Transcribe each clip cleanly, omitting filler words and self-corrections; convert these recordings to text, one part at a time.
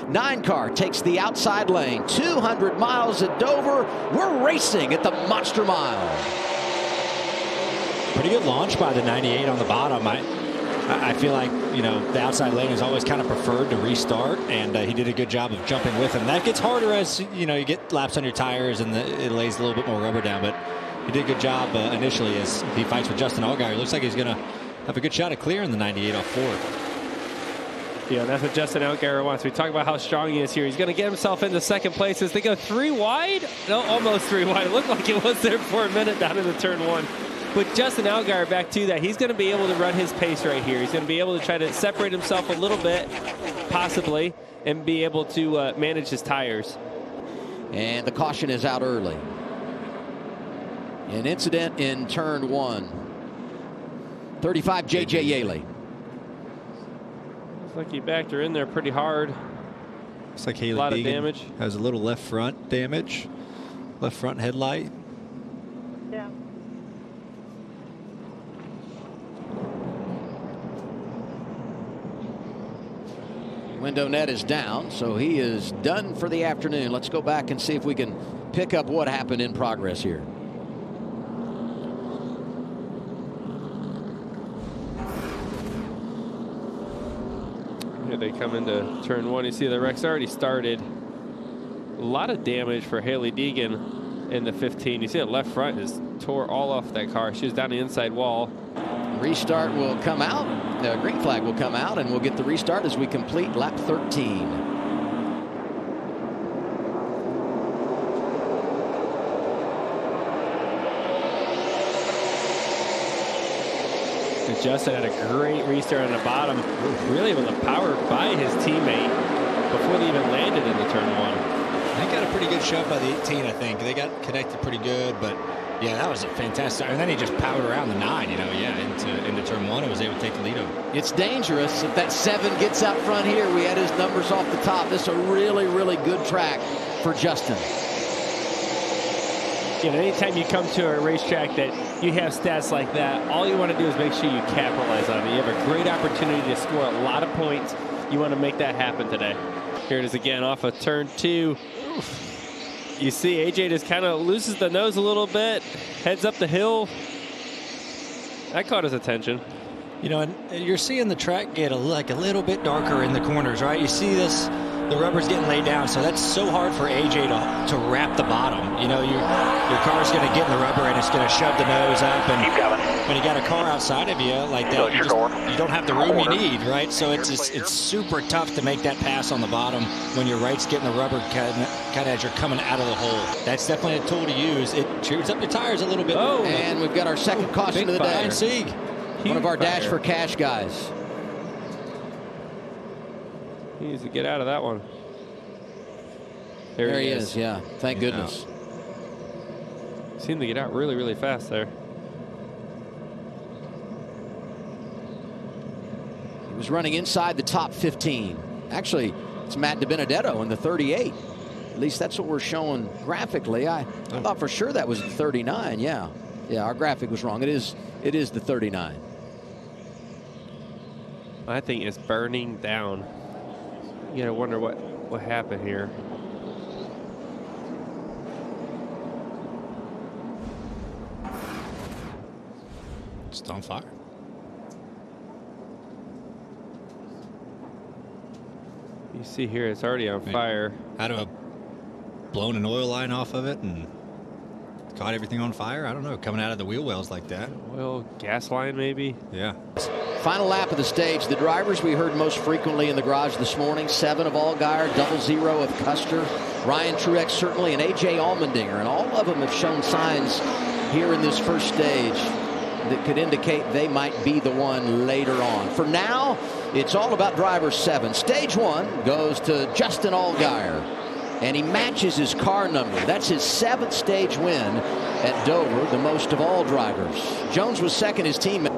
9 car takes the outside lane. 200 miles at Dover. We're racing at the Monster Mile. Pretty good launch by the 98 on the bottom. I feel like, you know, the outside lane is always kind of preferred to restart, and he did a good job of jumping with him. That gets harder as, you know, you get laps on your tires and it lays a little bit more rubber down, but he did a good job initially as he fights with Justin Allgaier. Looks like he's going to have a good shot at clearing the 98 off 4. Yeah, that's what Justin Allgaier wants. We talk about how strong he is here. He's going to get himself into second place as they go 3 wide. No, almost 3 wide. It looked like it was there for a minute down into turn 1. But Justin Allgaier, back to that, he's going to be able to run his pace right here. He's going to be able to try to separate himself a little bit, possibly, and be able to manage his tires. And the caution is out early. An incident in turn 1. 35, J.J. Yeley. Looks like he backed her in there pretty hard. Looks like Hailie a lot Deegan of damage. Has a little left front damage. Left front headlight. Yeah. Window net is down, so he is done for the afternoon. Let's go back and see if we can pick up what happened in progress here. Here they come into turn 1. You see the wreck's already started. A lot of damage for Hailie Deegan in the 15. You see that left front is tore all off that car. She was down the inside wall. Restart will come out. The green flag will come out, and we'll get the restart as we complete lap 13. And Justin had a great restart on the bottom. Really able to power by his teammate before they even landed into turn 1. They got a pretty good shove by the 18, I think. They got connected pretty good, but yeah, that was a fantastic. And then he just powered around the 9, you know, into turn 1 and was able to take the lead over. It's dangerous if that 7 gets out front here. We had his numbers off the top. This is a really, really good track for Justin. You know, anytime you come to a racetrack that you have stats like that, all you want to do is make sure you capitalize on it. You have a great opportunity to score a lot of points. You want to make that happen today. Here it is again off of turn 2. You see AJ just kind of loses the nose a little bit, heads up the hill. That caught his attention. You know, and you're seeing the track get a little bit darker in the corners, right? You see this, the rubber's getting laid down, so that's so hard for AJ to wrap the bottom. You know, your car's going to get in the rubber and it's going to shove the nose up. And when you got a car outside of you like that, you don't have the room you need, right? So it's super tough to make that pass on the bottom when your right's getting the rubber kind of as you're coming out of the hole. That's definitely a tool to use. It chews up your tires a little bit. Oh, and we've got our second caution of the day. Sieg. One of our Dash for Cash guys. He needs to get out of that one. There he is. Yeah, thank goodness. Seemed to get out really, really fast there. He was running inside the top 15. Actually, it's Matt DiBenedetto in the 38. At least that's what we're showing graphically. I thought for sure that was the 39. Yeah, our graphic was wrong. It is the 39. I think it's burning down. You gotta wonder what happened here. It's on fire. You see here, it's already on fire. Had to have blown an oil line off of it and caught everything on fire. I don't know, coming out of the wheel wells like that. Oil, gas line maybe? Yeah. Final lap of the stage. The drivers we heard most frequently in the garage this morning: 7 of Allgaier, 00 of Custer, Ryan Truex certainly, and AJ Allmendinger. And all of them have shown signs here in this first stage that could indicate they might be the one later on. For now, it's all about driver 7. Stage 1 goes to Justin Allgaier, and he matches his car number. That's his 7th stage win at Dover, the most of all drivers. Jones was second, his teammate.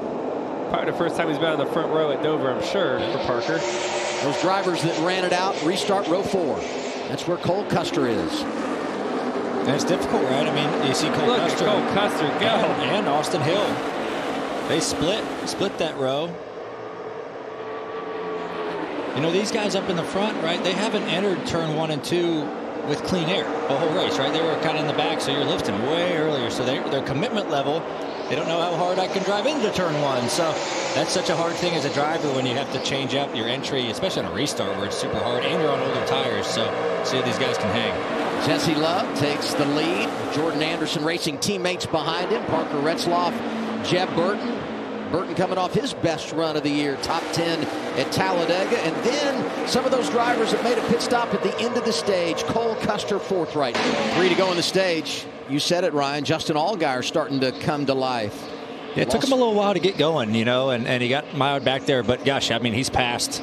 Probably the first time he's been on the front row at Dover, I'm sure, for Parker. Those drivers that ran it out, restart row 4. That's where Cole Custer is. And it's difficult, right? I mean, you see Cole Custer. Cole Custer go. And Austin Hill. They split that row. You know, these guys up in the front, right, they haven't entered turn 1 and 2 with clean air the whole race, right? They were kind of in the back, so you're lifting way earlier. So their commitment level, they don't know how hard I can drive into turn 1. So that's such a hard thing as a driver when you have to change up your entry, especially on a restart where it's super hard and you're on older tires. So see if these guys can hang. Jesse Love takes the lead. Jordan Anderson racing teammates behind him. Parker Retzloff, Jeb Burton. Burton coming off his best run of the year, top 10 at Talladega. And then some of those drivers that made a pit stop at the end of the stage. Cole Custer, 4th right now. 3 to go on the stage. You said it, Ryan. Justin Allgaier starting to come to life. Yeah, it took him a little while to get going, you know, and he got mired back there. But, gosh, I mean, he's passed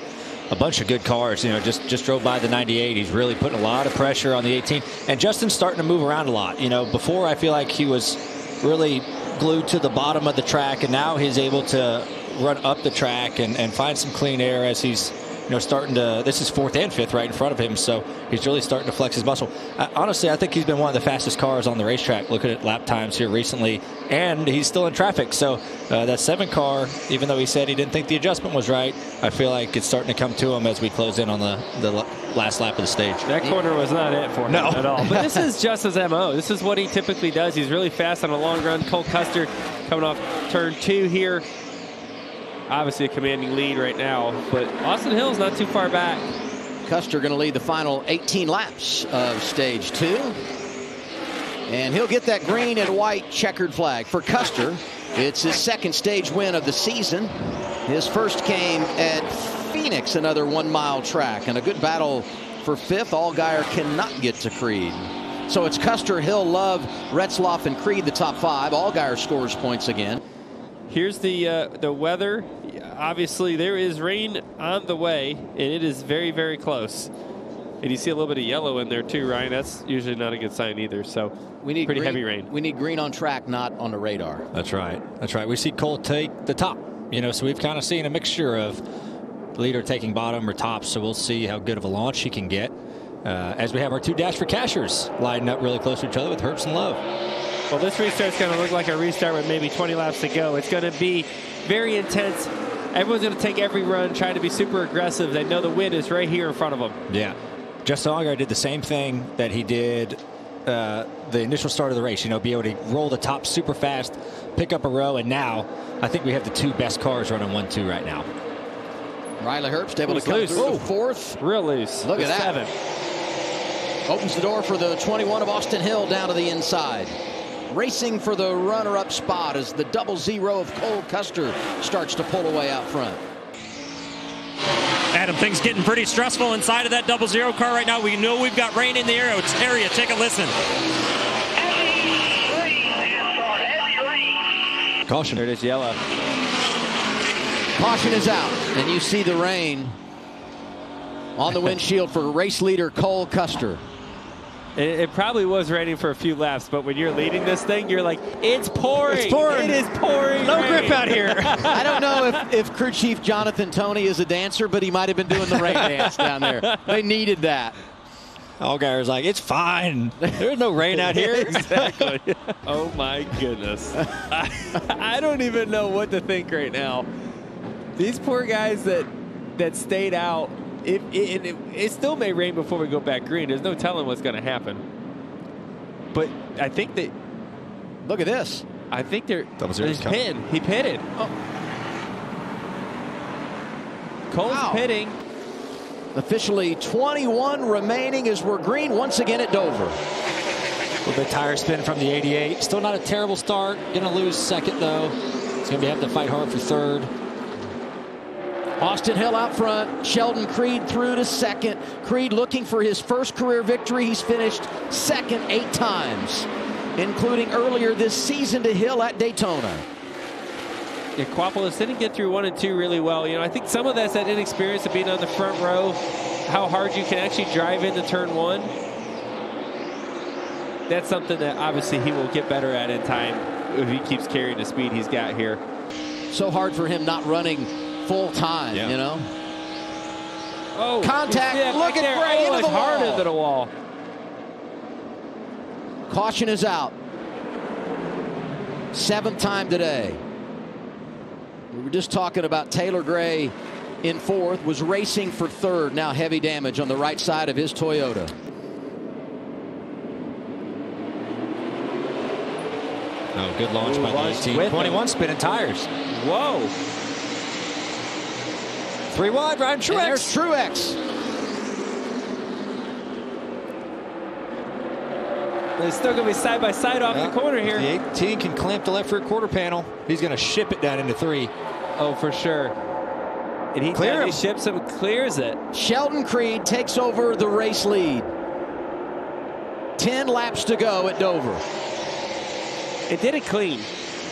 a bunch of good cars. You know, just drove by the 98. He's really putting a lot of pressure on the 18. And Justin's starting to move around a lot. You know, before I feel like he was really glued to the bottom of the track, and now he's able to run up the track and find some clean air as he's, you know, starting to. This is 4th and 5th right in front of him, so he's really starting to flex his muscle. Honestly, I think he's been one of the fastest cars on the racetrack. Looking at lap times here recently, and he's still in traffic. So that 7 car, even though he said he didn't think the adjustment was right, I feel like it's starting to come to him as we close in on the last lap of the stage. That corner was not it for him at all. But this is just his MO. This is what he typically does. He's really fast on a long run. Cole Custer coming off turn 2 here. Obviously a commanding lead right now, but Austin Hill's not too far back. Custer going to lead the final 18 laps of stage 2. And he'll get that green and white checkered flag. For Custer, it's his 2nd stage win of the season. His first came at Phoenix, another 1-mile track, and a good battle for 5th. Allgaier cannot get to Creed. So it's Custer, Hill, Love, Retzloff, and Creed, the top 5. Allgaier scores points again. Here's the weather. Obviously, there is rain on the way, and it is very, very close. And you see a little bit of yellow in there too, Ryan. That's usually not a good sign either. So we need pretty green, heavy rain. We need green on track, not on the radar. That's right. That's right. We see Cole take the top. You know, so we've kind of seen a mixture of leader taking bottom or top. So we'll see how good of a launch he can get as we have our 2 Dash for Cashers lining up really close to each other with Herbst and Love. Well, this restart's going to look like a restart with maybe 20 laps to go. It's going to be very intense. Everyone's going to take every run, trying to be super aggressive. They know the win is right here in front of them. Yeah. Justin Allgaier did the same thing that he did the initial start of the race. You know, be able to roll the top super fast, pick up a row, and now I think we have the 2 best cars running 1-2 right now. Riley Herbst able to come through the 4th. Real loose. Look at that. 7. Opens the door for the 21 of Austin Hill down to the inside. Racing for the runner-up spot as the 00 of Cole Custer starts to pull away out front. Adam, things getting pretty stressful inside of that 00 car right now. We know we've got rain in the area. Take a listen. Caution. There it is, yellow. Caution is out, and you see the rain on the windshield for race leader Cole Custer. It probably was raining for a few laps, but when you're leading this thing, you're like, it's pouring. It's pouring. It is pouring. No rain. grip out here. I don't know if crew chief Jonathan Toney is a dancer, but he might have been doing the rain dance down there. They needed that. Allgaier's like, it's fine. There's no rain out here. Exactly. Oh, my goodness. I don't even know what to think right now. These poor guys that stayed out. It still may rain before we go back green. There's no telling what's going to happen. But I think that. Look at this. I think they're. He's pitted. He pitted. Oh. Cole's pitting. Officially 21 remaining as we're green once again at Dover. A little bit tire spin from the 88. Still not a terrible start. Going to lose 2nd, though. He's going to have to fight hard for 3rd. Austin Hill out front. Sheldon Creed through to 2nd. Creed looking for his first career victory. He's finished 2nd 8 times, including earlier this season to Hill at Daytona. Yeah, Kvapil didn't get through 1 and 2 really well. You know, I think some of that's that inexperience of being on the front row, how hard you can actually drive into turn 1. That's something that obviously he will get better at in time if he keeps carrying the speed he's got here. So hard for him not running full time, you know. Oh, contact! Look at Gray into the hard wall. into the wall. Caution is out. 7th time today. We were just talking about Taylor Gray in fourth, was racing for third. Now heavy damage on the right side of his Toyota. Oh, good launch by the 18. 21 spinning tires. Whoa. 3 wide, Ryan Truex. And there's Truex. They're still going to be side by side off the corner here. The 18 can clamp the left rear quarter panel. He's going to ship it down into 3. Oh, for sure. And he ships him, clears it. Sheldon Creed takes over the race lead. 10 laps to go at Dover. It did it clean,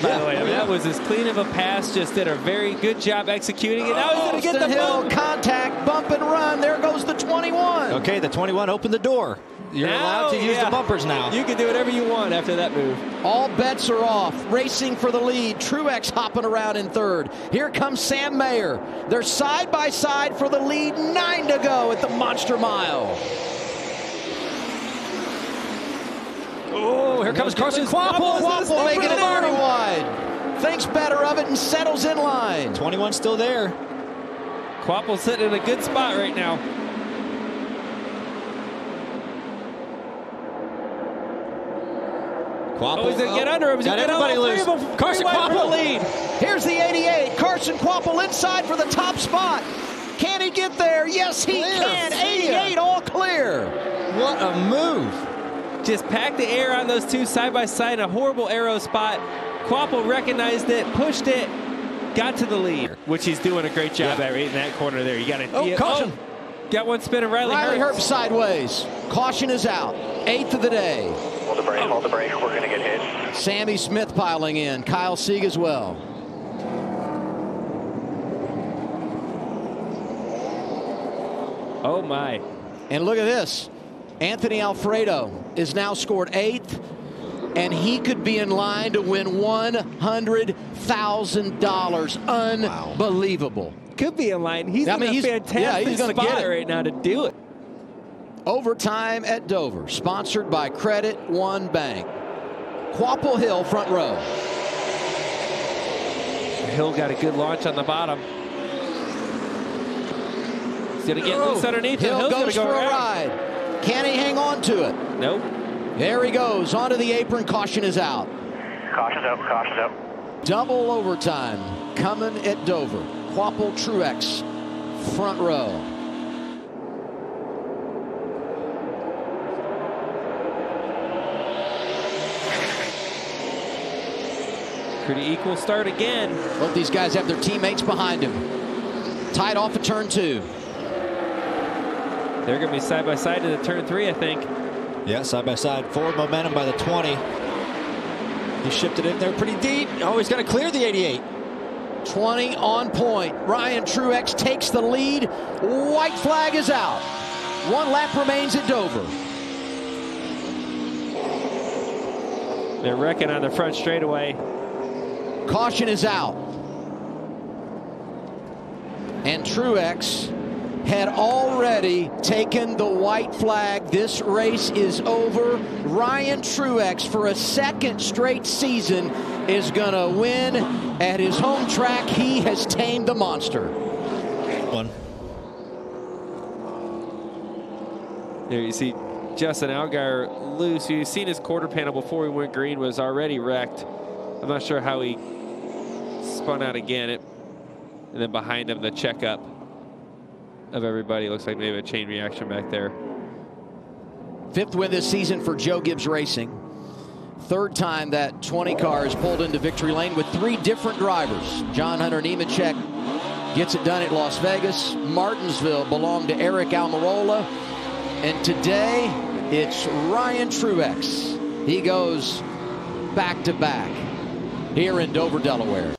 by the way. I mean, that was as clean of a pass. Just did a very good job executing it. Now he's going to get the hill contact, bump and run. There goes the 21. Okay, the 21 opened the door. You're allowed to use the bumpers now. You can do whatever you want after that move. All bets are off. Racing for the lead. Truex hopping around in third. Here comes Sam Mayer. They're side by side for the lead. 9 to go at the Monster Mile. Oh, here comes Carson Kvapil. Kvapil making it very wide. Thinks better of it and settles in line. 21 still there. Kvapil sitting in a good spot right now. Kvapil, he's going to get under him. He's got everybody loose. Carson Kvapil lead. Here's the 88. Carson Kvapil inside for the top spot. Can he get there? Yes, he can. 88 all clear. What a move. Just packed the air on those two side by side. A horrible aero spot. Kvapil recognized it, pushed it, got to the lead, which he's doing a great job at right in that corner there. You got to caution. Got one spinning. Riley Herbst sideways. Caution is out. 8th of the day. Hold the brake, hold the brake. We're going to get hit. Sammy Smith piling in. Kyle Sieg as well. Oh, my. And look at this. Anthony Alfredo is now scored 8th, and he could be in line to win $100,000. Unbelievable. Could be in line. He's in a fantastic spot right now to do it. Overtime at Dover, sponsored by Credit One Bank. Kvapil Hill front row. Hill got a good launch on the bottom. He's going to get loose underneath. Hill goes for a ride. Can he hang on to it? Nope. There he goes. Onto the apron. Caution is out. Caution's out. Caution's out. Double overtime coming at Dover. Kvapil, Truex, front row. Pretty equal start again. Both these guys have their teammates behind him. Tied off at turn 2. They're going to be side by side to the turn 3, I think. Yeah, side by side. Forward momentum by the 20. He shipped it in there pretty deep. Oh, he's going to clear the 88. 20 on point. Ryan Truex takes the lead. White flag is out. 1 lap remains at Dover. They're wrecking on the front straightaway. Caution is out. And Truex had already taken the white flag. This race is over. Ryan Truex, for a 2nd straight season, is going to win at his home track. He has tamed the monster. There you see Justin Allgaier loose. You've seen his quarter panel before he went green was already wrecked. I'm not sure how he spun out again. And then behind him, the checkup of everybody. Looks like maybe a chain reaction back there. 5th win this season for Joe Gibbs Racing. 3rd time that 20 car has pulled into victory lane with 3 different drivers. John Hunter Nemechek gets it done at Las Vegas. Martinsville belonged to Eric Almirola. And today, it's Ryan Truex. He goes back-to-back here in Dover, Delaware.